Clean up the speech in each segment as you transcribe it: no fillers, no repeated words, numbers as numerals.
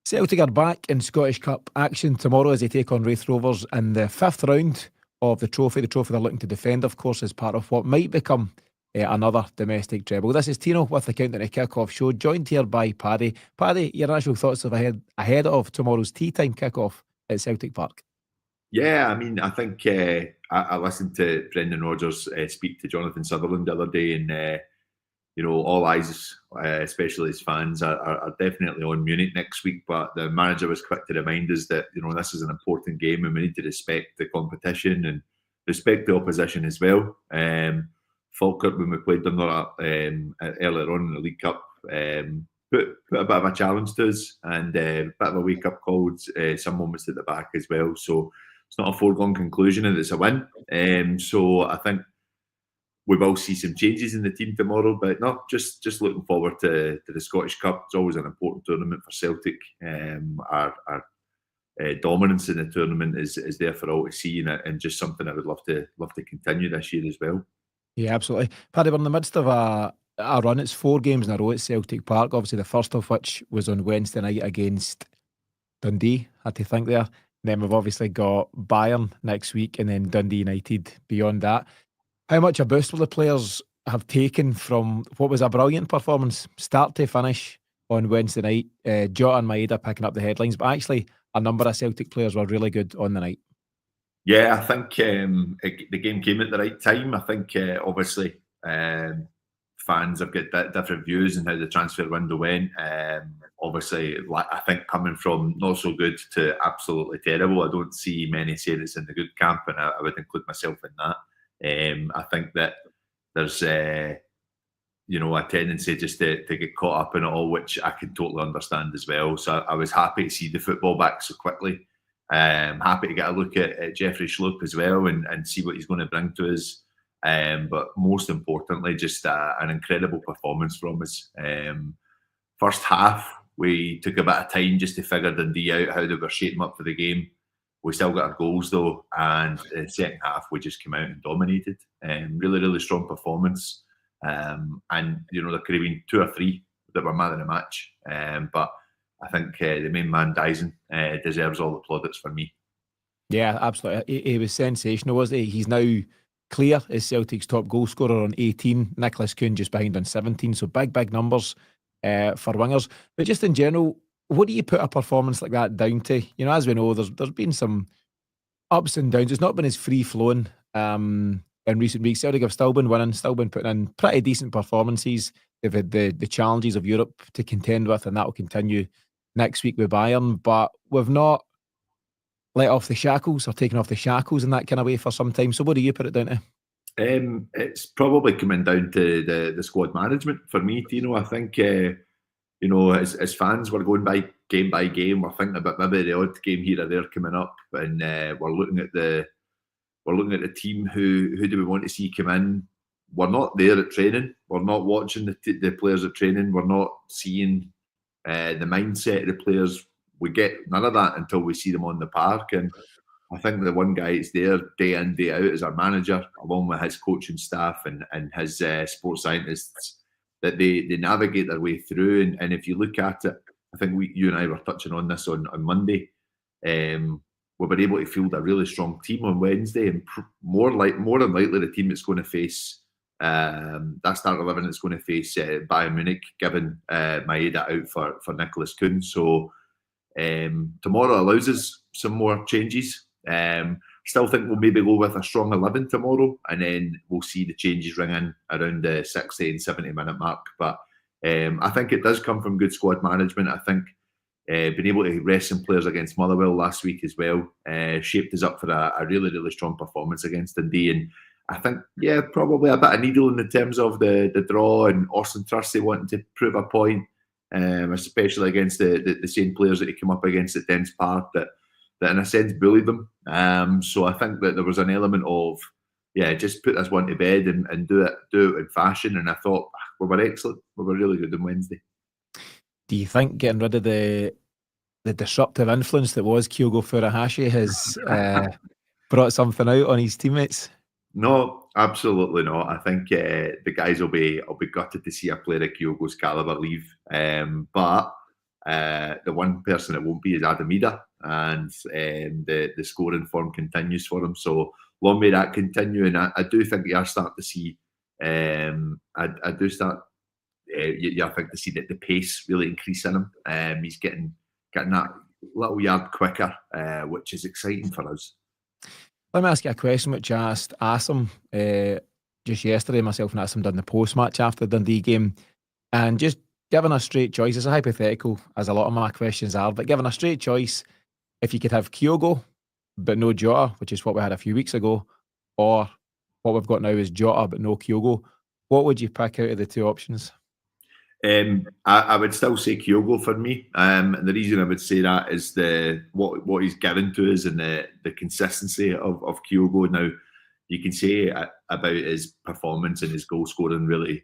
Celtic are back in Scottish Cup action tomorrow as they take on Raith Rovers in the fifth round of the trophy. The trophy they're looking to defend, of course, as part of what might become another domestic treble. This is Tino with the Countdown to Kick-Off show, joined here by Paddy. Paddy, your initial thoughts of ahead of tomorrow's tea time kick-off at Celtic Park? Yeah, I mean, I think I listened to Brendan Rodgers speak to Jonathan Sutherland the other day, and all eyes, especially as fans, are definitely on Munich next week. But the manager was quick to remind us that this is an important game, and we need to respect the competition and respect the opposition as well. Falkirk, when we played them earlier on in the League Cup, put a bit of a challenge to us, and a bit of a wake-up call. Some moments at the back as well. So it's not a foregone conclusion that it's a win. So I think we will see some changes in the team tomorrow, but no, just looking forward to the Scottish Cup. It's always an important tournament for Celtic. Our dominance in the tournament is there for all to see, and just something I would love to continue this year as well. Yeah, absolutely. Paddy, we're in the midst of a run. It's 4 games in a row at Celtic Park. Obviously, the first of which was on Wednesday night against Dundee. Had to think there. And then we've obviously got Bayern next week, and then Dundee United beyond that. How much a boost will the players have taken from what was a brilliant performance, start to finish, on Wednesday night? Jota and Maeda picking up the headlines, but actually a number of Celtic players were really good on the night. Yeah, I think the game came at the right time. I think obviously fans have got different views on how the transfer window went. Obviously, I think coming from not so good to absolutely terrible, I don't see many saying it's in the good camp, and I would include myself in that. I think that there's a tendency just to get caught up in it all, which I can totally understand as well. So I was happy to see the football back so quickly. Happy to get a look at Jeffrey Schlupp as well and see what he's going to bring to us. But most importantly, just an incredible performance from us. First half, we took a bit of time just to figure Dundee out, how they were shaping up for the game. We still got our goals though, and in the second half we just came out and dominated. Really, really strong performance. And there could have been 2 or 3 that were man of the match. But I think the main man, Daizen, deserves all the plaudits for me. Yeah, absolutely. He was sensational, wasn't he? He's now clear as Celtic's top goal scorer on 18. Nicholas Kuhn just behind on 17. So big numbers for wingers. But just in general, what do you put a performance like that down to? As we know, there's been some ups and downs. It's not been as free-flowing in recent weeks. Celtic have still been winning, still been putting in pretty decent performances. They've had the challenges of Europe to contend with, and that will continue next week with Bayern. But we've not let off the shackles or taken off the shackles in that kind of way for some time. So what do you put it down to? It's probably coming down to the squad management for me, Tino. I think as fans, we're going by game. We're thinking about maybe the odd game here or there coming up, and we're looking at the team. Who do we want to see come in? We're not there at training. We're not watching the players at training. We're not seeing the mindset of the players. We get none of that until we see them on the park. And I think the one guy that's there day in, day out is our manager, along with his coaching staff and his sports scientists, that they navigate their way through. And if you look at it, I think you and I were touching on this on Monday. We were able to field a really strong team on Wednesday, and more than likely the team that's going to face that start 11 that's going to face Bayern Munich, given Maeda out for Nicholas Kuhn. So tomorrow allows us some more changes. Still think we'll maybe go with a strong 11 tomorrow, and then we'll see the changes ring in around the 60 and 70 minute mark. But I think it does come from good squad management. I think being able to rest some players against Motherwell last week as well shaped us up for a really, really strong performance against Dundee. And I think, probably a bit of needle in the terms of the draw, and Austin Trussey wanting to prove a point, especially against the same players that he came up against at Dens Park that in a sense bullied them. So I think that there was an element of, just put this one to bed and do it in fashion. And I thought we were excellent. We were really good on Wednesday. Do you think getting rid of the disruptive influence that was Kyogo Furuhashi has brought something out on his teammates? No, absolutely not. I think the guys will be gutted to see a player of Kyogo's calibre leave. But The one person that won't be is Daizen Maeda, and the scoring form continues for him. So long may that continue, and I do think we are starting to see. I do start. I think to see that the pace really increase in him. He's getting that little yard quicker, which is exciting for us. Let me ask you a question which I asked Asim just yesterday. Myself and Asim done the post-match after the Dundee game, and just given a straight choice, it's a hypothetical, as a lot of my questions are, but given a straight choice, if you could have Kyogo but no Jota, which is what we had a few weeks ago, or what we've got now is Jota but no Kyogo, what would you pick out of the two options? I would still say Kyogo for me. And the reason I would say that is what he's given to us and the consistency of Kyogo. Now, you can say about his performance and his goal scoring really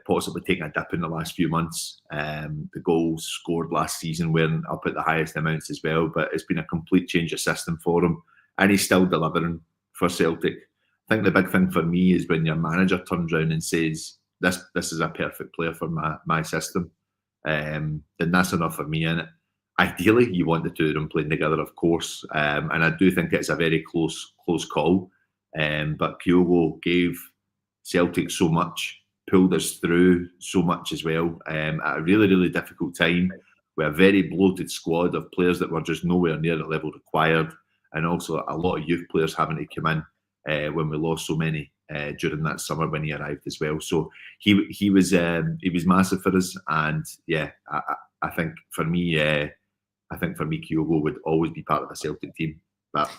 possibly taking a dip in the last few months. The goals scored last season weren't up at the highest amounts as well, but it's been a complete change of system for him, and he's still delivering for Celtic. I think the big thing for me is when your manager turns around and says, this is a perfect player for my system, then that's enough for me in it. Ideally, you want the two of them playing together, of course, and I do think it's a very close call. But Kyogo gave Celtic so much, pulled us through so much as well, at a really, really difficult time with a very bloated squad of players that were just nowhere near the level required, and also a lot of youth players having to come in when we lost so many during that summer when he arrived as well. So he was massive for us, and yeah, I think for me, Kyogo would always be part of a Celtic team. But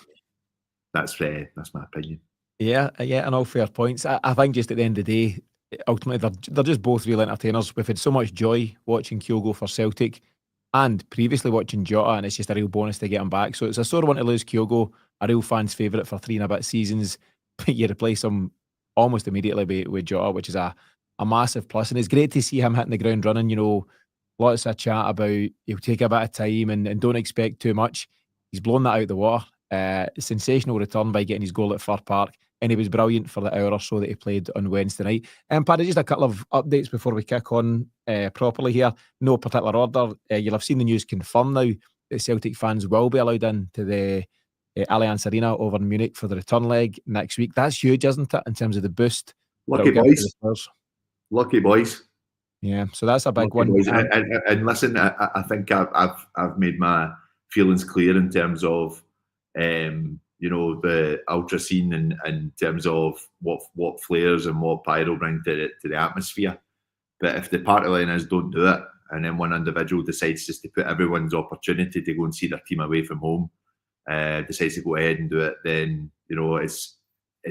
that's my opinion. Yeah, and all fair points. I think just at the end of the day, ultimately they're just both real entertainers. We've had so much joy watching Kyogo for Celtic, and previously watching Jota, and it's just a real bonus to get him back. So it's a sore one to lose Kyogo, a real fan's favourite for 3 and a bit seasons. But you replace him almost immediately with Jota, which is a massive plus. And it's great to see him hitting the ground running. You know, lots of chat about he'll take a bit of time and don't expect too much. He's blown that out the water. Sensational return by getting his goal at Fir Park, and he was brilliant for the hour or so that he played on Wednesday night. And Paddy, just a couple of updates before we kick on properly here. No particular order. You'll have seen the news confirmed now that Celtic fans will be allowed into the Allianz Arena over in Munich for the return leg next week. That's huge, isn't it, in terms of the boost? Lucky boys. Lucky boys. Yeah, so that's a big one. And listen, I think I've made my feelings clear in terms of the ultra scene and in terms of what flares and what pyro bring to the atmosphere. But if the party liners don't do it, and then one individual decides just to put everyone's opportunity to go and see their team away from home, decides to go ahead and do it, then it's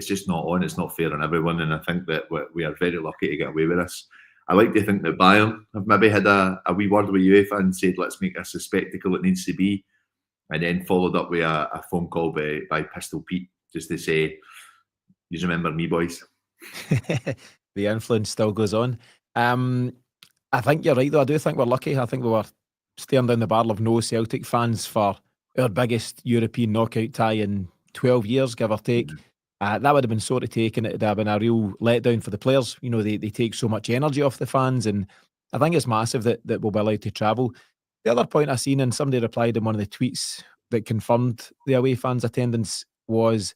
just not on. It's not fair on everyone, and I think that we are very lucky to get away with this. I like to think that Bayern have maybe had a wee word with UEFA and said, let's make this a spectacle it needs to be, and then followed up with a phone call by Pistol Pete just to say, you remember me, boys. The influence still goes on. I think you're right, though. I do think we're lucky. I think we were staring down the barrel of no Celtic fans for our biggest European knockout tie in 12 years, give or take. That would have been sore to take, and it would have been a real letdown for the players. You know, they take so much energy off the fans, and I think it's massive that we'll be allowed to travel. The other point I seen, and somebody replied in one of the tweets that confirmed the away fans' attendance, was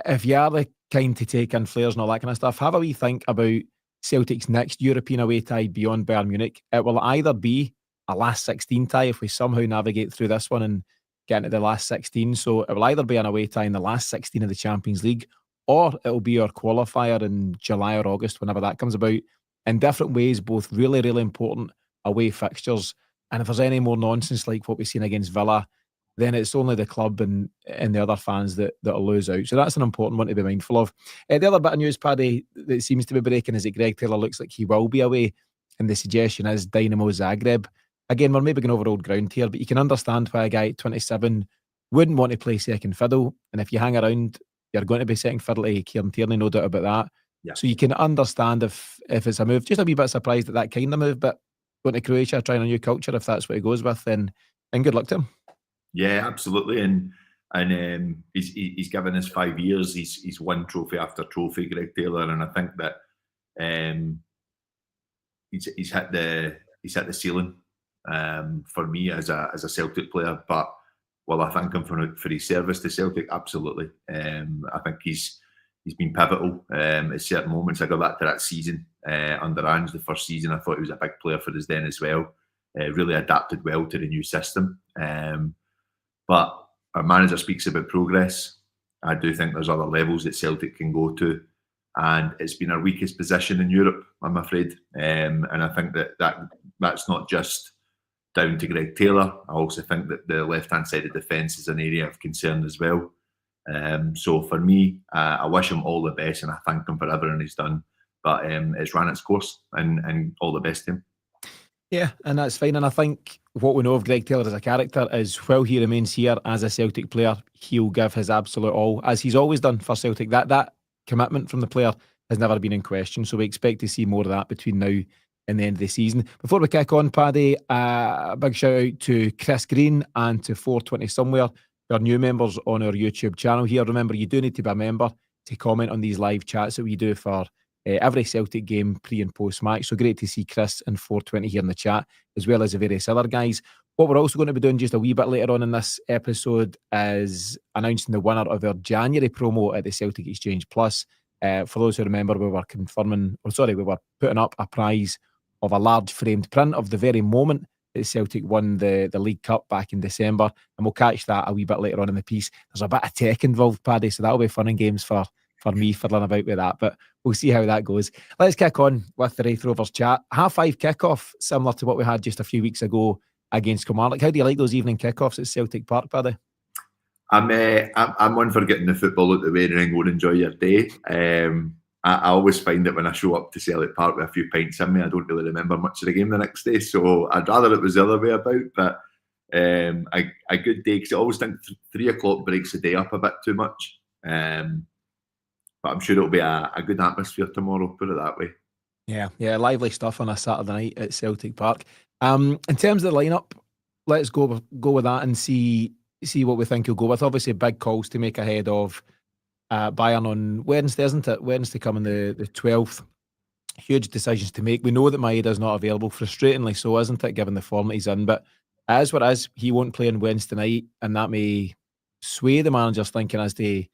if you are the kind to take in flares and all that kind of stuff, have a wee think about Celtic's next European away tie beyond Bayern Munich. It will either be a last 16 tie if we somehow navigate through this one and get into the last 16. So it will either be an away tie in the last 16 of the Champions League, or it will be our qualifier in July or August, whenever that comes about. In different ways, both really, really important away fixtures. And if there's any more nonsense like what we've seen against Villa, then it's only the club and the other fans that'll lose out. So that's an important one to be mindful of. The other bit of news, Paddy, that seems to be breaking is that Greg Taylor looks like he will be away, and the suggestion is Dynamo Zagreb. Again, we're maybe going over old ground here, but you can understand why a guy at 27 wouldn't want to play second fiddle. And if you hang around, you're going to be second fiddle to Kieran Tierney, no doubt about that. Yeah. So you can understand if it's a move. Just a wee bit surprised at that kind of move, but going to Croatia, trying a new culture, if that's what he goes with, then good luck to him. Yeah, absolutely. And he's given us 5 years. He's won trophy after trophy, Greg Taylor, and I think that he's hit the ceiling for me as a Celtic player. But will I thank him for his service to Celtic? Absolutely. I think he's been pivotal at certain moments. I go back to that season under Ange, the first season. I thought he was a big player for us then as well. Really adapted well to the new system. But our manager speaks about progress. I do think there's other levels that Celtic can go to, and it's been our weakest position in Europe, I'm afraid. And I think that's not just down to Greg Taylor. I also think that the left-hand side of defence is an area of concern as well. So for me, I wish him all the best, and I thank him for everything he's done. But it's ran its course, and all the best to him. Yeah, and that's fine. And I think what we know of Greg Taylor as a character is while he remains here as a Celtic player, he'll give his absolute all, as he's always done for Celtic. That commitment from the player has never been in question. So we expect to see more of that between now and the end of the season. Before we kick on, Paddy, a big shout out to Chris Green and to 420 Somewhere, our new members on our YouTube channel here. Remember, you do need to be a member to comment on these live chats that we do for every Celtic game pre and post match. So great to see Chris and 420 here in the chat, as well as the various other guys. What we're also going to be doing just a wee bit later on in this episode is announcing the winner of our January promo at the Celtic Exchange Plus. For those who remember, we were putting up a prize of a large framed print of the very moment that Celtic won the League Cup back in December, and we'll catch that a wee bit later on in the piece. There's a bit of tech involved, Paddy, so that'll be fun and games for me fiddling about with that, but we'll see how that goes. Let's kick on with the Raith Rovers chat. 5:30 kickoff, similar to what we had just a few weeks ago against Kilmarnock. How do you like those evening kickoffs at Celtic Park, Paddy? I'm one for getting the football out the way and then go and enjoy your day. I always find that when I show up to Celtic Park with a few pints in me, I don't really remember much of the game the next day. So I'd rather it was the other way about. But a good day, because I always think 3 o'clock breaks the day up a bit too much. But I'm sure it'll be a good atmosphere tomorrow, put it that way. Yeah, lively stuff on a Saturday night at Celtic Park. In terms of the lineup, let's go with that and see what we think he'll go with. Obviously, big calls to make ahead of Bayern on Wednesday, isn't it? Wednesday coming the 12th. Huge decisions to make. We know that Maeda's not available, frustratingly so, isn't it, given the form that he's in? But as what is, he won't play on Wednesday night, and that may sway the manager's thinking as to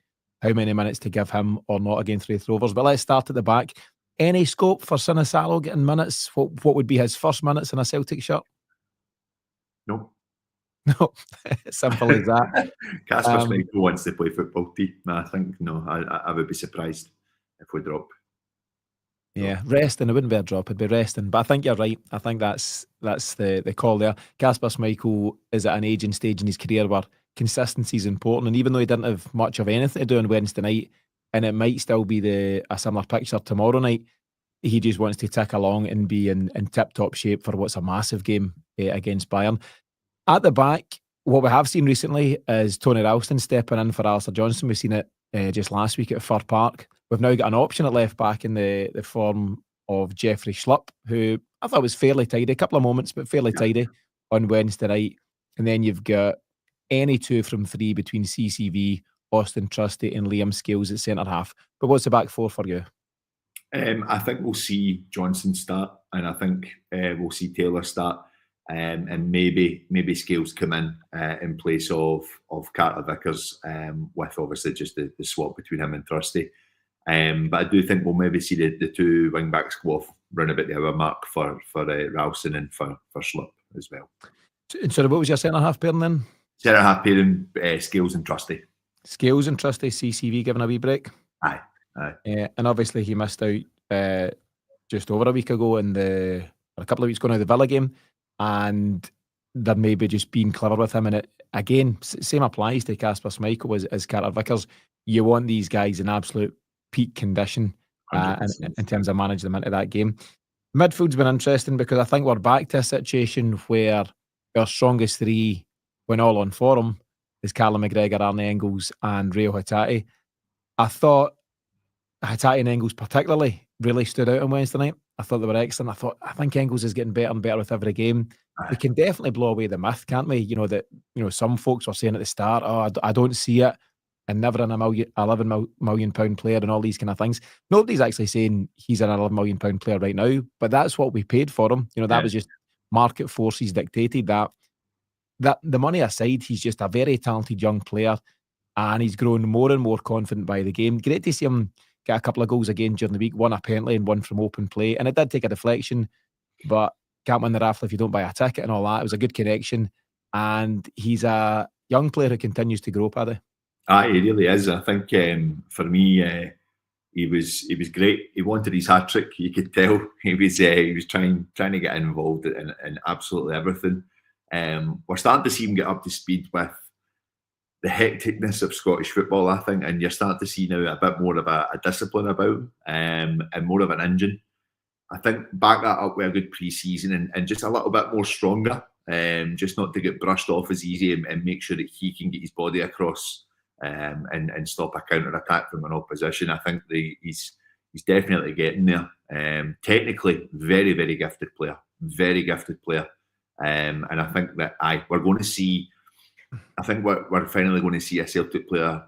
how many minutes to give him or not against Raith Rovers. But let's start at the back. Any scope for Sinisalo getting minutes? What would be his first minutes in a Celtic shirt? No. No, simple as that. Kasper Schmeichel wants to play football. I think no. I would be surprised if we drop. Yeah, resting. It wouldn't be a drop. It'd be resting. But I think you're right. I think that's the call there. Kasper Schmeichel is at an age and stage in his career where consistency is important. And even though he didn't have much of anything to do on Wednesday night, and it might still be a similar picture tomorrow night, he just wants to tick along and be in tip-top shape for what's a massive game against Bayern. At the back, what we have seen recently is Tony Ralston stepping in for Alistair Johnston. We've seen it just last week at Fir Park. We've now got an option at left back in the form of Jeffrey Schlupp, who I thought was fairly tidy, a couple of moments, but fairly tidy on Wednesday night. And then you've got any 2 from 3 between CCV, Austin Trusty and Liam Scales at centre-half. But what's the back 4 for you? I think we'll see Johnson start, and I think we'll see Taylor start. And maybe Scales come in place of Carter Vickers, with obviously just the swap between him and Trusty. But I do think we'll maybe see the 2 wing backs go off round about the hour mark for Ralston and for Schlupp as well. So what was your centre half pairing then? Centre half pairing, Scales and Trusty. Scales and Trusty, CCV giving a wee break. Aye. And obviously he missed out just over a week ago a couple of weeks ago now, the Villa game. And they're maybe just being clever with him. And it, again, same applies to Kasper Schmeichel as Carter Vickers. You want these guys in absolute peak condition in terms of managing them into that game. Midfield's been interesting because I think we're back to a situation where our strongest 3, when all on form, is Callum McGregor, Arne Engels and Rio Hatate. I thought Hatate and Engels particularly really stood out on Wednesday night. I thought they were excellent. I think Engels is getting better and better with every game. We can definitely blow away the myth, can't we? Some folks were saying at the start, I don't see it, and never an £11 million player and all these kind of things. Nobody's actually saying he's an £11 million player right now, but that's what we paid for him. That was just market forces dictated that the money aside, he's just a very talented young player, and he's grown more and more confident by the game. Great to see him get a couple of goals again during the week, one a penalty and one from open play, and it did take a deflection, but can't win the raffle if you don't buy a ticket and all that. It was a good connection, and he's a young player who continues to grow, Paddy. He really is. I think for me, he was great. He wanted his hat trick. You could tell he was trying to get involved in absolutely everything. We're starting to see him get up to speed with the hecticness of Scottish football, I think, and you're starting to see now a bit more of a discipline about him, and more of an engine. I think back that up with a good pre-season and just a little bit more stronger, just not to get brushed off as easy, and make sure that he can get his body across and stop a counter-attack from an opposition. I think he's definitely getting there. Technically, very, very gifted player. Very gifted player. And I think that we're going to see, I think we're finally going to see a Celtic player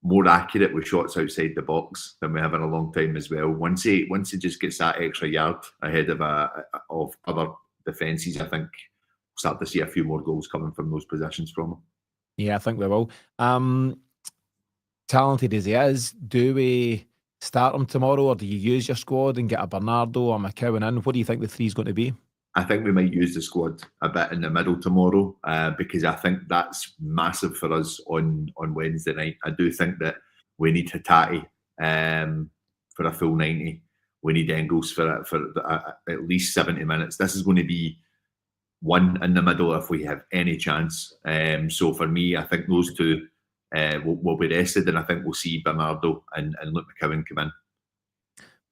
more accurate with shots outside the box than we have in a long time as well. Once he just gets that extra yard ahead of other defences, I think we'll start to see a few more goals coming from those positions from him. Yeah, I think we will. Talented as he is, do we start him tomorrow, or do you use your squad and get a Bernardo or McCowan in? What do you think the three's going to be? I think we might use the squad a bit in the middle tomorrow, because I think that's massive for us on Wednesday night. I do think that we need Hatate for a full 90. We need Engels for at least 70 minutes. This is going to be one in the middle if we have any chance. So for me, I think those two will be rested, and I think we'll see Bernardo and Luke McCowan come in.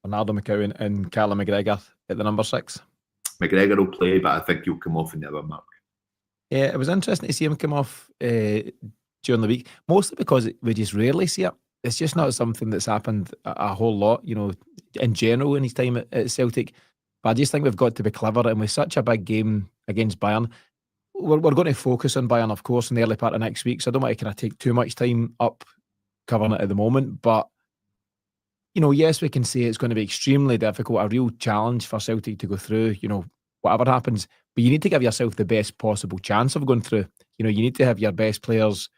Bernardo, McCowan and Callum McGregor at the number 6. McGregor will play, but I think he'll come off in the other mark. Yeah, it was interesting to see him come off during the week, mostly because we just rarely see it. It's just not something that's happened a whole lot, in general in his time at Celtic. But I just think we've got to be clever, and with such a big game against Bayern, we're going to focus on Bayern, of course, in the early part of next week, so I don't want to kind of take too much time up covering it at the moment, but yes, we can say it's going to be extremely difficult, a real challenge for Celtic to go through, whatever happens. But you need to give yourself the best possible chance of going through. You need to have your best players,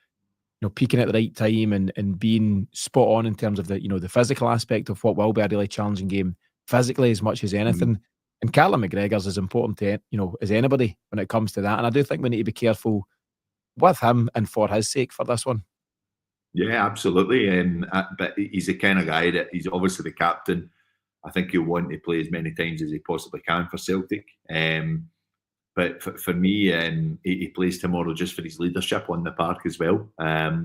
peaking at the right time and being spot on in terms of the physical aspect of what will be a really challenging game, physically as much as anything. And Callum McGregor's as important to as anybody when it comes to that. And I do think we need to be careful with him and for his sake for this one. Yeah, absolutely. But he's the kind of guy that he's obviously the captain. I think he'll want to play as many times as he possibly can for Celtic. But for me, he plays tomorrow just for his leadership on the park as well.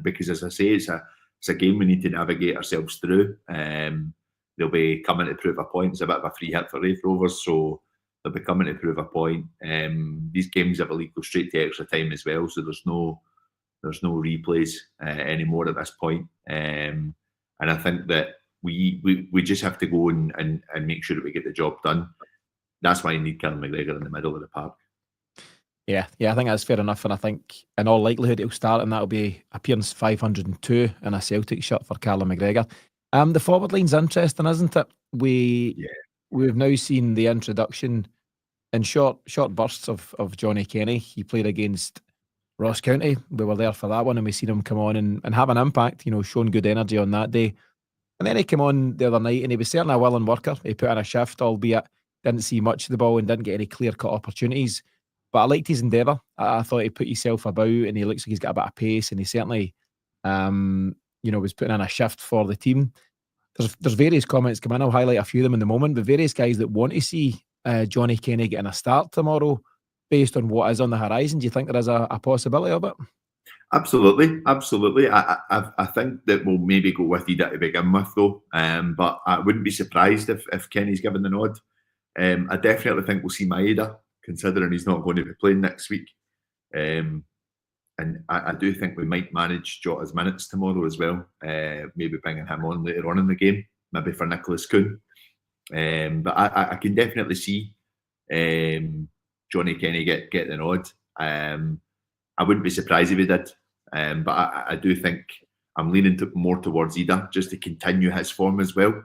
Because as I say, it's a game we need to navigate ourselves through. They'll be coming to prove a point. It's a bit of a free hit for Raith Rovers, so they'll be coming to prove a point. These games, I believe, go straight to extra time as well, so there's no replays anymore at this point. And I think that we just have to go and make sure that we get the job done. That's why you need Callum McGregor in the middle of the park. Yeah, I think that's fair enough, and I think in all likelihood it'll start, and that'll be appearance 502 in a Celtic shirt for Callum McGregor. The forward line's interesting, isn't it? We've now seen the introduction in short bursts of Johnny Kenny. He played against Ross County. We were there for that one, and we seen him come on and have an impact, showing good energy on that day. And then he came on the other night, and he was certainly a willing worker. He put in a shift, albeit didn't see much of the ball and didn't get any clear-cut opportunities. But I liked his endeavour. I thought he put himself about, and he looks like he's got a bit of pace, and he certainly, was putting in a shift for the team. There's various comments coming in. I'll highlight a few of them in the moment, but various guys that want to see Johnny Kenny getting a start tomorrow based on what is on the horizon. Do you think there is a possibility of it? Absolutely. I think that we'll maybe go with Ida to begin with, though. But I wouldn't be surprised if Kenny's given the nod. I definitely think we'll see Maeda, considering he's not going to be playing next week. And I do think we might manage Jota's minutes tomorrow as well. Maybe bringing him on later on in the game, maybe for Nicholas Kuhn. But I can definitely see Johnny Kenny get the nod. I wouldn't be surprised if he did. But I do think I'm leaning more towards Ida just to continue his form as well.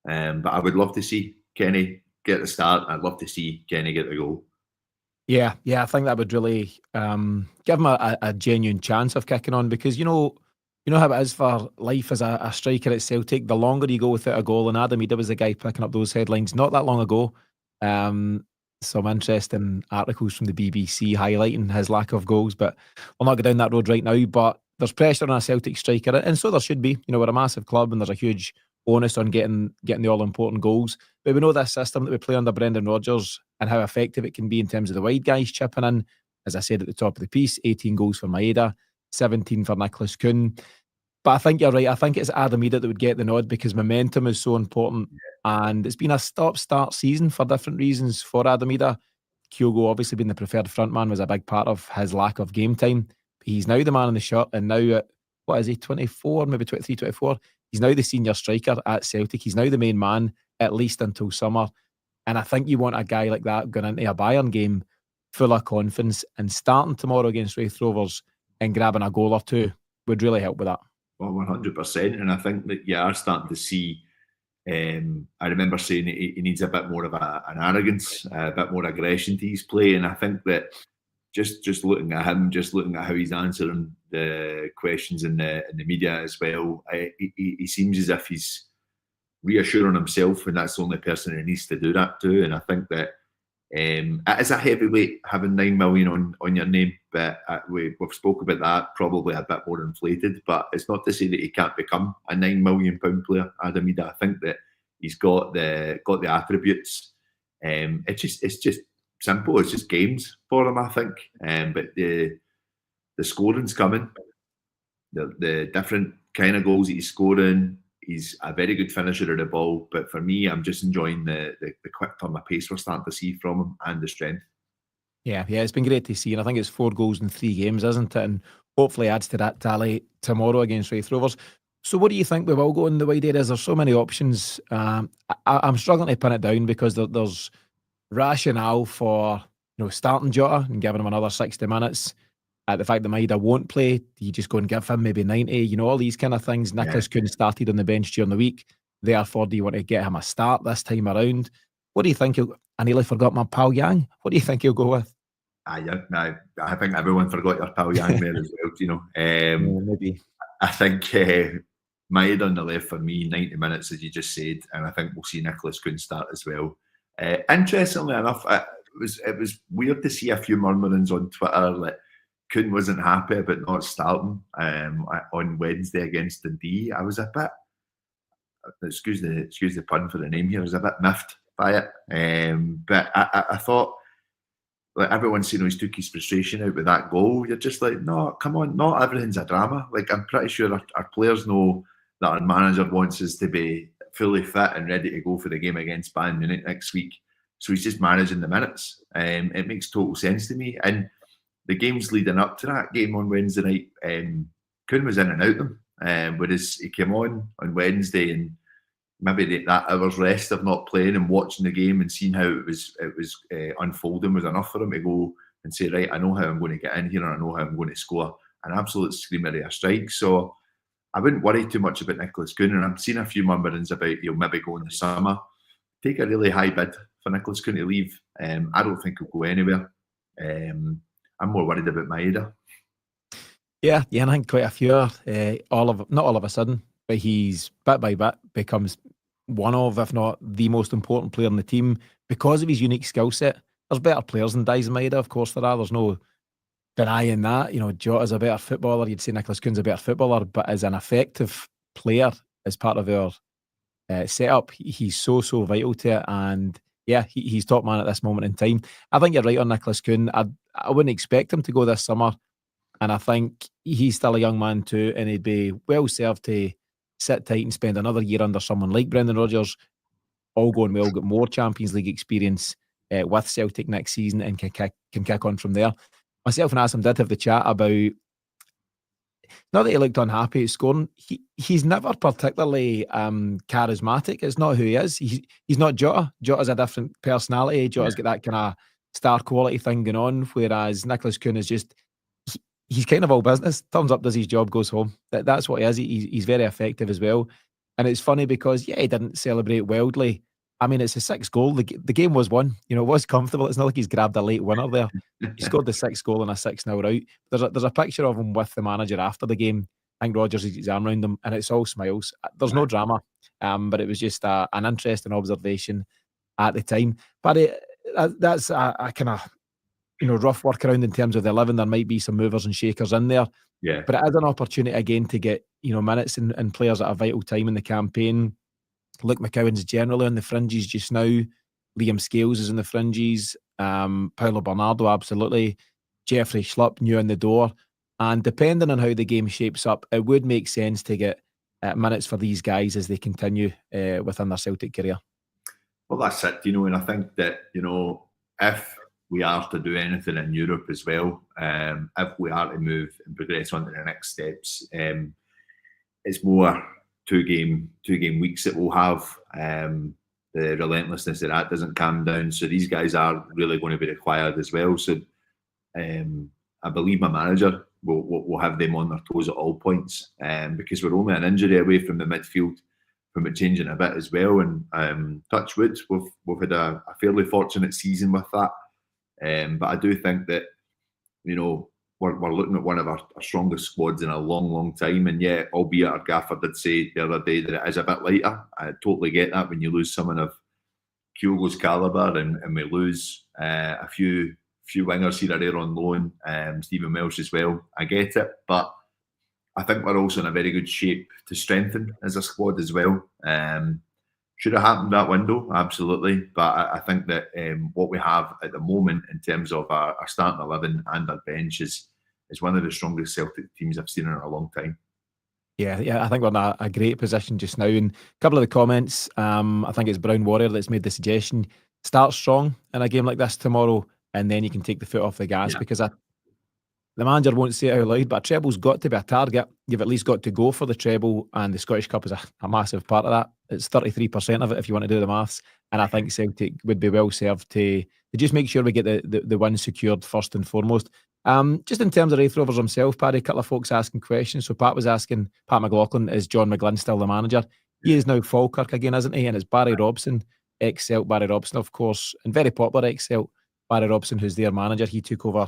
But I would love to see Kenny get the start. I'd love to see Kenny get the goal. Yeah, I think that would really give him a genuine chance of kicking on, because you know how it is for life as a striker at Celtic. The longer you go without a goal, and Adam Maeda was the guy picking up those headlines not that long ago. Some interesting articles from the BBC highlighting his lack of goals, but we'll not go down that road right now. But there's pressure on a Celtic striker, and so there should be. You know, we're a massive club, and there's a huge onus on getting the all-important goals. But we know this system that we play under Brendan Rodgers and how effective it can be in terms of the wide guys chipping in. As I said at the top of the piece, 18 goals for Maeda, 17 for Nicholas Kuhn. But I think you're right. I think it's Adam Maeda that would get the nod, because momentum is so important. And it's been a stop-start season for different reasons for Adam Maeda. Kyogo obviously being the preferred frontman was a big part of his lack of game time. He's now the man in the shirt, and now at, what is he, 24, maybe 23, 24? He's now the senior striker at Celtic. He's now the main man, at least until summer. And I think you want a guy like that going into a Bayern game full of confidence, and starting tomorrow against Raith Rovers and grabbing a goal or two would really help with that. Well, 100%. And I think that you are starting to see, I remember saying he needs a bit more of an arrogance, a bit more aggression to his play. And I think that just looking at him, just looking at how he's answering the questions in the media as well, he seems as if he's reassuring himself, and that's the only person he needs to do that to. And I think that it is a heavyweight having 9 million on your name, but we've spoke about that, probably a bit more inflated. But it's not to say that he can't become a £9 million player, Adam Maeda. I think that he's got the attributes. It's just simple. It's just games for him, I think. But the scoring's coming. The different kind of goals that he's scoring. He's a very good finisher of the ball. But for me, I'm just enjoying the quick turn of pace we're starting to see from him, and the strength. Yeah, it's been great to see. And I think it's 4 goals in 3 games, isn't it? And hopefully adds to that tally tomorrow against Raith Rovers. So what do you think we will go in the wide areas? There's so many options. I'm struggling to pin it down, because there's rationale for starting Jota and giving him another 60 minutes. The fact that Maeda won't play, you just go and give him maybe 90, all these kind of things. Nicholas Kuhn started on the bench during the week. Therefore, do you want to get him a start this time around? What do you think? I nearly forgot my pal Yang. What do you think he'll go with? I think everyone forgot your pal Yang there as well, maybe. I think Maeda on the left for me, 90 minutes, as you just said, and I think we'll see Nicholas Kuhn start as well. Interestingly enough, it was weird to see a few murmurings on Twitter that Kuhn wasn't happy about not starting on Wednesday against Dundee. I was a bit, excuse the pun for the name here, I was a bit miffed by it. But I thought, like, everyone's saying he's took his frustration out with that goal. You're just like, no, come on, not everything's a drama. Like, I'm pretty sure our players know that our manager wants us to be fully fit and ready to go for the game against Bayern Munich next week. So he's just managing the minutes. It makes total sense to me. And the games leading up to that game on Wednesday night, Kuhn was in and out of them. Whereas he came on Wednesday, and maybe that hour's rest of not playing and watching the game and seeing how it was unfolding was enough for him to go and say, right, I know how I'm going to get in here, and I know how I'm going to score an absolute screamer of a strike. So I wouldn't worry too much about Nicholas Kuhn. And I've seen a few murmurings about he'll maybe go in the summer. Take a really high bid for Nicholas Kuhn to leave. I don't think he'll go anywhere. I'm more worried about Maeda. Yeah, and I think quite a few are, not all of a sudden, but he's bit by bit becomes one of, if not the most important player in the team because of his unique skill set. There's better players than Daizen Maeda, of course there are. There's no denying that. Jota's a better footballer. You'd say Nicholas Kuhn's a better footballer, but as an effective player, as part of our setup, he's so vital to it. And yeah, he's top man at this moment in time. I think you're right on Nicholas Kuhn. I wouldn't expect him to go this summer. And I think he's still a young man too, and he'd be well served to sit tight and spend another year under someone like Brendan Rodgers, all going well, get more Champions League experience with Celtic next season, and can kick on from there. Myself and Asim did have the chat about, not that he looked unhappy at scoring. He's never particularly charismatic. It's not who he is. He's not Jota. Jota's a different personality. Jota's got that kind of star quality thing going on, whereas Nicholas Kuhn is just, he's kind of all business. Turns up, does his job, goes home. That's what he is. He's very effective as well. And it's funny because, he didn't celebrate wildly I mean, it's a 6th goal. The game was won. It was comfortable. It's not like he's grabbed a late winner there. He scored the 6th goal in a 6-0 rout. There's a picture of him with the manager after the game. I think Rodgers has his arm around him, and it's all smiles. There's no drama, but it was just an interesting observation at the time. But that's a kind of rough workaround in terms of the 11. There might be some movers and shakers in there. Yeah. But it is an opportunity again to get minutes and players at a vital time in the campaign. Luke McCowan's generally on the fringes just now. Liam Scales is in the fringes. Paulo Bernardo, absolutely. Jeffrey Schlupp, new in the door. And depending on how the game shapes up, it would make sense to get minutes for these guys as they continue within their Celtic career. Well, that's it, and I think that, if we are to do anything in Europe as well, if we are to move and progress on to the next steps, it's more two-game weeks that we'll have. The relentlessness of that doesn't calm down. So these guys are really going to be required as well. So I believe my manager will have them on their toes at all points, because we're only an injury away from the midfield from it changing a bit as well. And touch wood, we've had a fairly fortunate season with that. But I do think that, we're looking at one of our strongest squads in a long, long time. And yeah, albeit our gaffer did say the other day that it is a bit lighter. I totally get that when you lose someone of Kyogo's calibre and we lose a few wingers here or there on loan, Stephen Welsh as well. I get it. But I think we're also in a very good shape to strengthen as a squad as well. Should have happened that window, absolutely. But I think that what we have at the moment in terms of our starting 11 and our bench is one of the strongest Celtic teams I've seen in a long time. Yeah, I think we're in a great position just now. And a couple of the comments, I think it's Brown Warrior that's made the suggestion, start strong in a game like this tomorrow, and then you can take the foot off the gas, because the manager won't say it out loud, but a treble's got to be a target. You've at least got to go for the treble, and the Scottish Cup is a massive part of that. It's 33% of it if you want to do the maths, and I think Celtic would be well served to just make sure we get the win secured first and foremost. Just in terms of Raith Rovers himself, Paddy, a couple of folks asking questions. So Pat was asking, Pat McLaughlin, is John McGlynn still the manager? He is now Falkirk again, isn't he? And it's Barry Robson, ex-Celt Barry Robson, of course, and very popular ex-Celt Barry Robson, who's their manager. He took over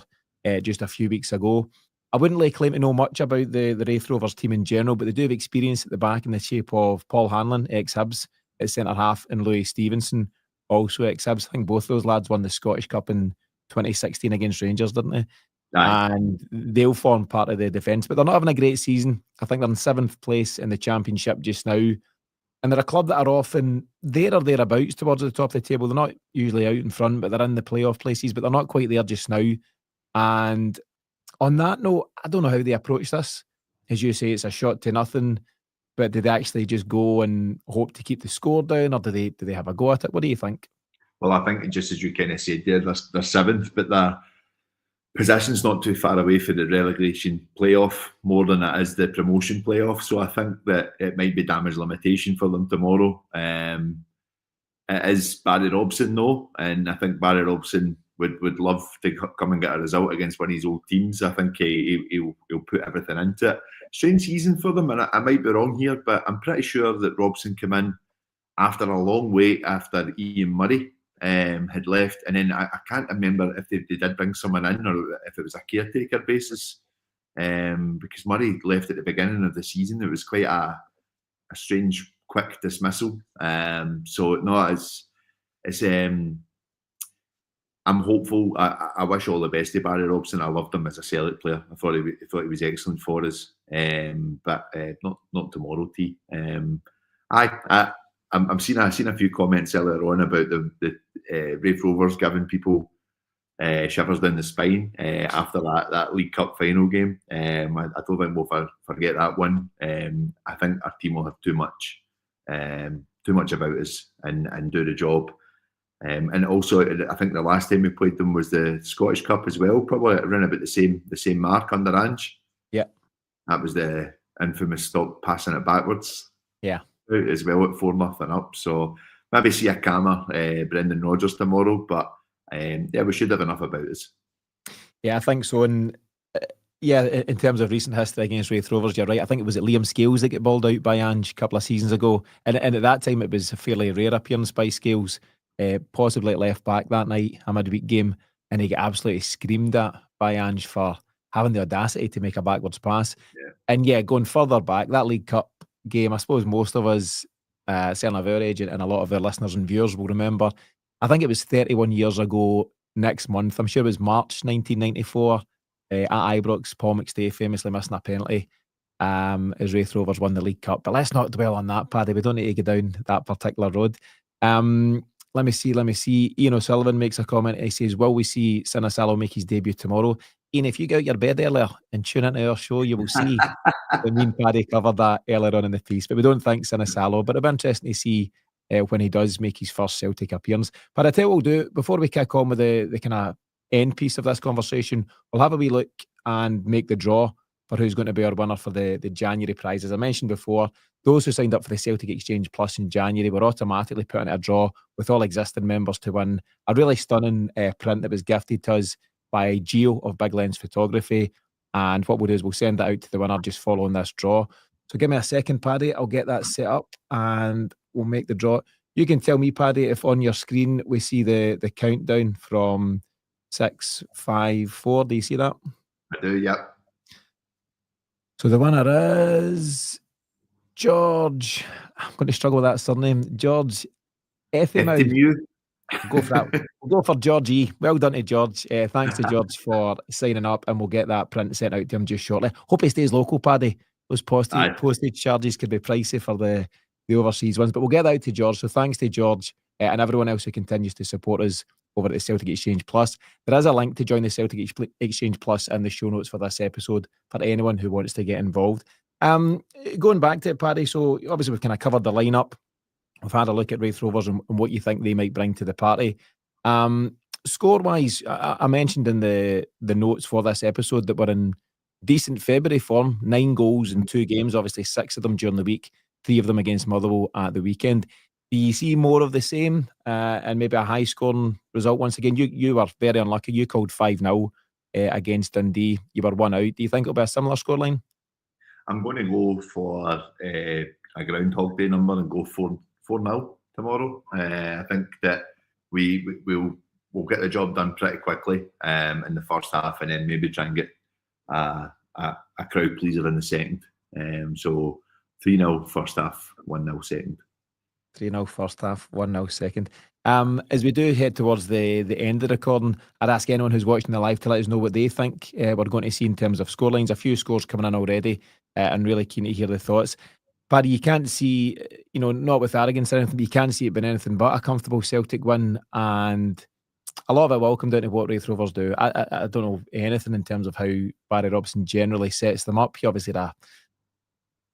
just a few weeks ago. I wouldn't lay claim to know much about the Raith Rovers team in general, but they do have experience at the back in the shape of Paul Hanlon, ex-Hibs, at centre-half, and Louis Stevenson, also ex-Hibs. I think both those lads won the Scottish Cup in 2016 against Rangers, didn't they? Aye. And they'll form part of the defence, but they're not having a great season. I think they're in 7th place in the Championship just now. And they're a club that are often there or thereabouts towards the top of the table. They're not usually out in front, but they're in the playoff places, but they're not quite there just now. And on that note, I don't know how they approach this. As you say, it's a shot to nothing, but did they actually just go and hope to keep the score down, or do they have a go at it? What do you think? Well, I think just as you kind of said there, they're 7th, but their position's not too far away for the relegation playoff more than it is the promotion playoff. So I think that it might be damage limitation for them tomorrow. It is Barry Robson though, and I think Barry Robson would love to come and get a result against one of his old teams. I think he'll put everything into it. Strange season for them, and I might be wrong here, but I'm pretty sure that Robson came in after a long wait after Ian Murray had left, and then I can't remember if they did bring someone in or if it was a caretaker basis, because Murray left at the beginning of the season. It was quite a strange, quick dismissal. So no, it's I'm hopeful. I wish all the best to Barry Robson. I loved him as a Celtic player. I thought he was excellent for us. But not tomorrow, T. I've seen a few comments earlier on about the Raith Rovers giving people shivers down the spine after that League Cup final game. I don't think we'll forget that one. I think our team will have too much about us and do the job. And also, I think the last time we played them was the Scottish Cup as well, probably around about the same mark under Ange. Yeah, that was the infamous stop passing it backwards. Yeah, as well at 4-0 up. So maybe see a calmer Brendan Rodgers tomorrow, but yeah, we should have enough about us. Yeah, I think so. And Yeah, in terms of recent history against Raith Rovers, you're right. I think it was Liam Scales that got balled out by Ange a couple of seasons ago. And at that time, it was a fairly rare appearance by Scales, possibly at left back that night, a midweek game. And he got absolutely screamed at by Ange for having the audacity to make a backwards pass. Yeah. And yeah, going further back, that League Cup game, I suppose most of us, certainly of our age and a lot of our listeners and viewers will remember, I think it was 31 years ago next month. I'm sure it was March 1994. At Ibrox, Paul McStay famously missing a penalty as Raith Rovers won the League Cup. But let's not dwell on that, Paddy. We don't need to go down that particular road. Let me see. Ian O'Sullivan makes a comment. He says, will we see Sinisalo make his debut tomorrow? Ian, if you get out your bed earlier and tune into our show, you will see that me and Paddy covered that earlier on in the piece. But we don't think Sinisalo, but it'll be interesting to see when he does make his first Celtic appearance. But I tell you what we'll do, before we kick on with the kind of end piece of this conversation, we'll have a wee look and make the draw for who's going to be our winner for the January prize. As I mentioned before, those who signed up for the Celtic Exchange Plus in January were automatically put into a draw with all existing members to win a really stunning print that was gifted to us by Geo of Big Lens Photography. And what we'll do is we'll send that out to the winner just following this draw. So give me a second, Paddy. I'll get that set up and we'll make the draw. You can tell me, Paddy, if on your screen we see the countdown from 6, 5, 4. Do you see that? I do, yep. So the winner is George. I'm going to struggle with that surname. George Effimau. Go for that. We'll go for George E. Well done to George. Thanks to George for signing up, and we'll get that print sent out to him just shortly. Hope he stays local, Paddy. Those postage charges could be pricey for the overseas ones, but we'll get that out to George. So thanks to George and everyone else who continues to support us over at the Celtic Exchange Plus. There is a link to join the Celtic Exchange Plus in the show notes for this episode for anyone who wants to get involved. Going back to it, Paddy, so obviously we've kind of covered the lineup. We've had a look at Raith Rovers and what you think they might bring to the party. Score-wise, I mentioned in the notes for this episode that we're in decent February form. 9 goals in 2 games, obviously 6 of them during the week, 3 of them against Motherwell at the weekend. Do you see more of the same and maybe a high-scoring result once again? You were very unlucky. You called 5-0 against Dundee. You were 1 out. Do you think it'll be a similar scoreline? I'm going to go for a Groundhog Day number and go 4-0 tomorrow. I think that we'll get the job done pretty quickly in the first half, and then maybe try and get a crowd pleaser in the second. So 3-0 first half, 1-0 second. 3-0 first half, 1-0 second. As we do head towards the end of the recording, I'd ask anyone who's watching the live to let us know what they think we're going to see in terms of scorelines. A few scores coming in already, and really keen to hear the thoughts. Paddy, you can't see, not with arrogance or anything, but you can see it being anything but a comfortable Celtic win, and a lot of it will come down to what Raith Rovers do. I don't know anything in terms of how Barry Robson generally sets them up. He obviously had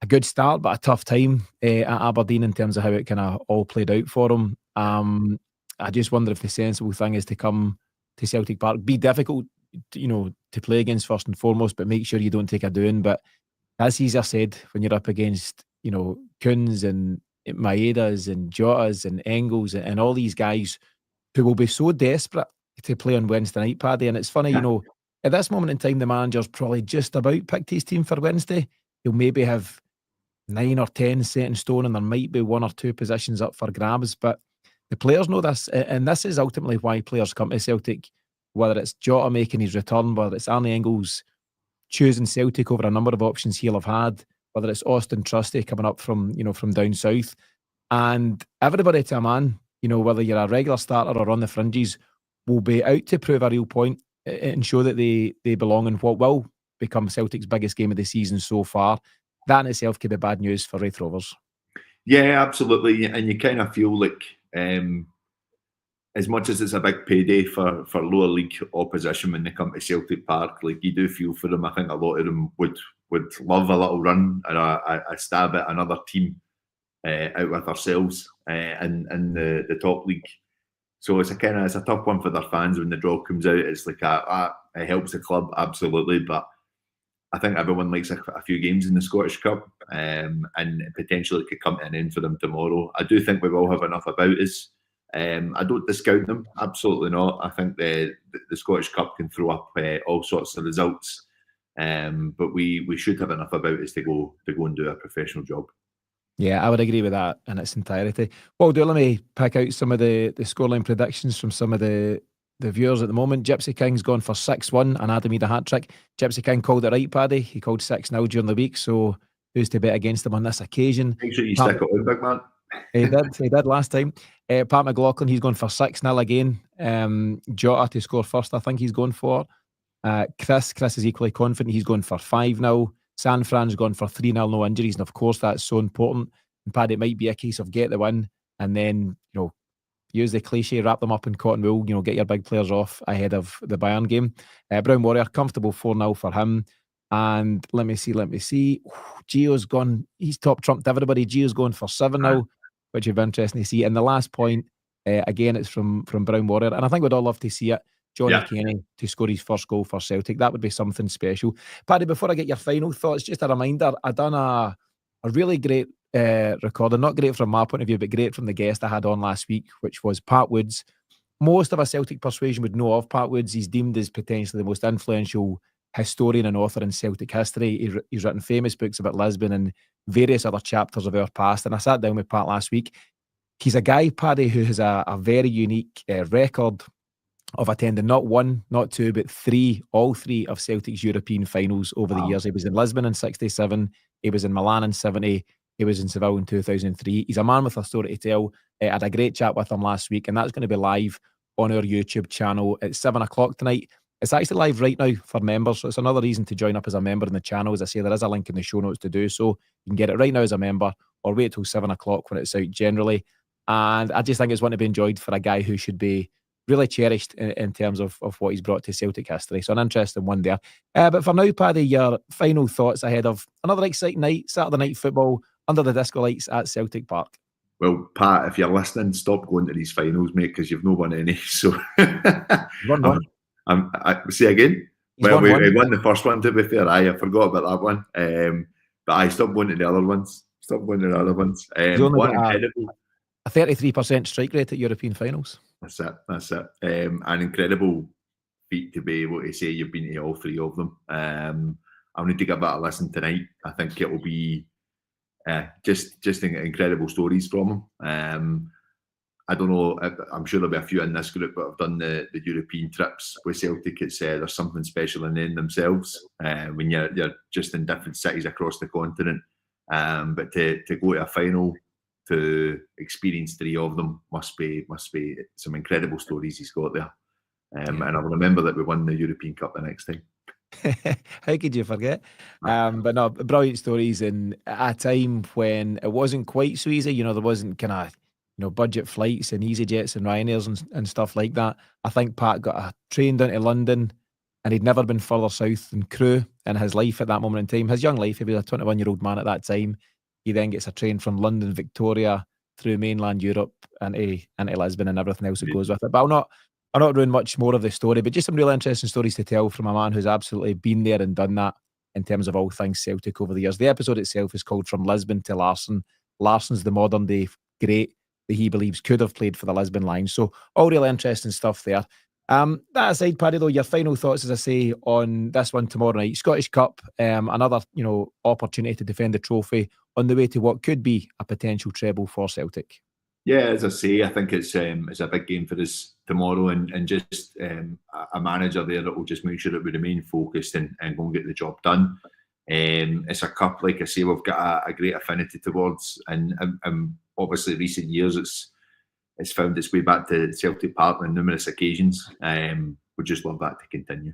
a good start, but a tough time at Aberdeen in terms of how it kind of all played out for him. I just wonder if the sensible thing is to come to Celtic Park, be difficult, to play against first and foremost, but make sure you don't take a doing. But that's easier said when you're up against, Kuhns and Maedas and Jotas and Engels and all these guys who will be so desperate to play on Wednesday night, Paddy. And it's funny, at this moment in time, the manager's probably just about picked his team for Wednesday. He'll maybe have 9 or 10 set in stone, and there might be 1 or 2 positions up for grabs. But the players know this, and this is ultimately why players come to Celtic, whether it's Jota making his return, whether it's Arnie Engels choosing Celtic over a number of options he'll have had, whether it's Austin Trusty coming up from down south. And everybody to a man, whether you're a regular starter or on the fringes, will be out to prove a real point and show that they belong in what will become Celtic's biggest game of the season so far. That in itself could be bad news for Raith Rovers. Yeah, absolutely. And you kind of feel like, as much as it's a big payday for lower league opposition when they come to Celtic Park, like, you do feel for them. I think a lot of them would love a little run and a stab at another team out with ourselves in the top league. So it's a tough one for their fans when the draw comes out. It's like it helps the club, absolutely, but I think everyone likes a few games in the Scottish Cup, and potentially it could come to an end for them tomorrow. I do think we will have enough about us. I don't discount them, absolutely not. I think the Scottish Cup can throw up all sorts of results But we should have enough about us to go and do a professional job. Yeah, I would agree with that in its entirety. Well, let me pick out some of the scoreline predictions from some of the viewers at the moment. Gypsy King's gone for 6-1 and Adam Maeda hat-trick. Gypsy King called it right, Paddy. He called 6-0 during the week, so who's to bet against him on this occasion? Make sure you stick it out, big man. He did last time. Pat McLaughlin, he's gone for 6-0 again. Jota to score first, I think he's going for. Chris is equally confident. He's going for 5-0. San Fran's gone for 3-0, no injuries. And of course, that's so important. And Paddy, it might be a case of get the win and then, use the cliche, wrap them up in cotton wool, get your big players off ahead of the Bayern game. Brown Warrior, comfortable 4-0 for him. And let me see. Gio's gone, he's top trumped everybody. Gio's going for 7-0, which would be interesting to see. And the last point, again, it's from Brown Warrior. And I think we'd all love to see it. Johnny Kenny to score his first goal for Celtic. That would be something special. Paddy, before I get your final thoughts, just a reminder, I done a really great recording, not great from my point of view, but great from the guest I had on last week, which was Pat Woods. Most of a Celtic persuasion would know of Pat Woods. He's deemed as potentially the most influential historian and author in Celtic history. He's written famous books about Lisbon and various other chapters of our past. And I sat down with Pat last week. He's a guy, Paddy, who has a very unique record of attending not one, not two, but all three of Celtic's European finals over the years. He was in Lisbon in 67, he was in Milan in 70, he was in Seville in 2003. He's a man with a story to tell. I had a great chat with him last week, and that's going to be live on our YouTube channel at 7 o'clock tonight. It's actually live right now for members, so it's another reason to join up as a member in the channel. As I say, there is a link in the show notes to do so. You can get it right now as a member, or wait till 7 o'clock when it's out generally. And I just think it's one to be enjoyed for a guy who should be really cherished in terms of what he's brought to Celtic history. So an interesting one there. But for now, Paddy, your final thoughts ahead of another exciting night, Saturday night football, under the disco lights at Celtic Park. Well, Pat, if you're listening, stop going to these finals, mate, because you've not won any. So, Won. Say again? He's well, won we won the first one, to be fair. I forgot about that one. But I stopped going to the other ones. A 33% strike rate at European finals. That's it. An incredible feat to be able to say you've been to all three of them. I'll need to give that a listen tonight. I think it will be just incredible stories from him. I don't know, I'm sure there'll be a few in this group that have done the European trips with Celtic. It's there's something special in themselves when you're just in different cities across the continent. But to go to a final, to experience three of them must be some incredible stories he's got there. And I'll remember that we won the European Cup the next time. How could you forget? But no, brilliant stories, and at a time when it wasn't quite so easy. There wasn't kind of budget flights and EasyJets and Ryanairs and stuff like that. I think Pat got a train down to London, and he'd never been further south than Crewe in his life at that moment in time. His young life, he was a 21-year-old man at that time. He then gets a train from London, Victoria, through mainland Europe into Lisbon and everything else that goes with it. But I'll not ruin much more of the story, but just some really interesting stories to tell from a man who's absolutely been there and done that in terms of all things Celtic over the years. The episode itself is called From Lisbon to Larsson. Larsson's the modern day great that he believes could have played for the Lisbon Lions. So all really interesting stuff there. That aside, Paddy, though, your final thoughts, as I say, on this one tomorrow night, Scottish Cup, another opportunity to defend the trophy on the way to what could be a potential treble for Celtic. Yeah, as I say, I think it's a big game for us tomorrow, and just a manager there that will just make sure that we remain focused and go and get the job done. It's a cup, like I say, we've got a great affinity towards, and obviously recent years it's found its way back to Celtic Park on numerous occasions. We just love that to continue.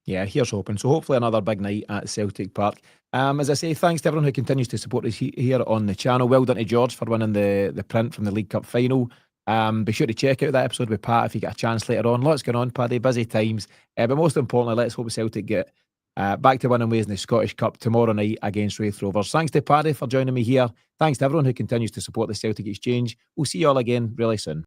Yeah, here's hoping. So hopefully another big night at Celtic Park. As I say, thanks to everyone who continues to support us here on the channel. Well done to George for winning the print from the League Cup final. Be sure to check out that episode with Pat if you get a chance later on. Lots going on, Paddy, busy times. But most importantly, let's hope Celtic get back to winning ways in the Scottish Cup tomorrow night against Raith Rovers. Thanks to Paddy for joining me here. Thanks to everyone who continues to support the Celtic Exchange. We'll see you all again really soon.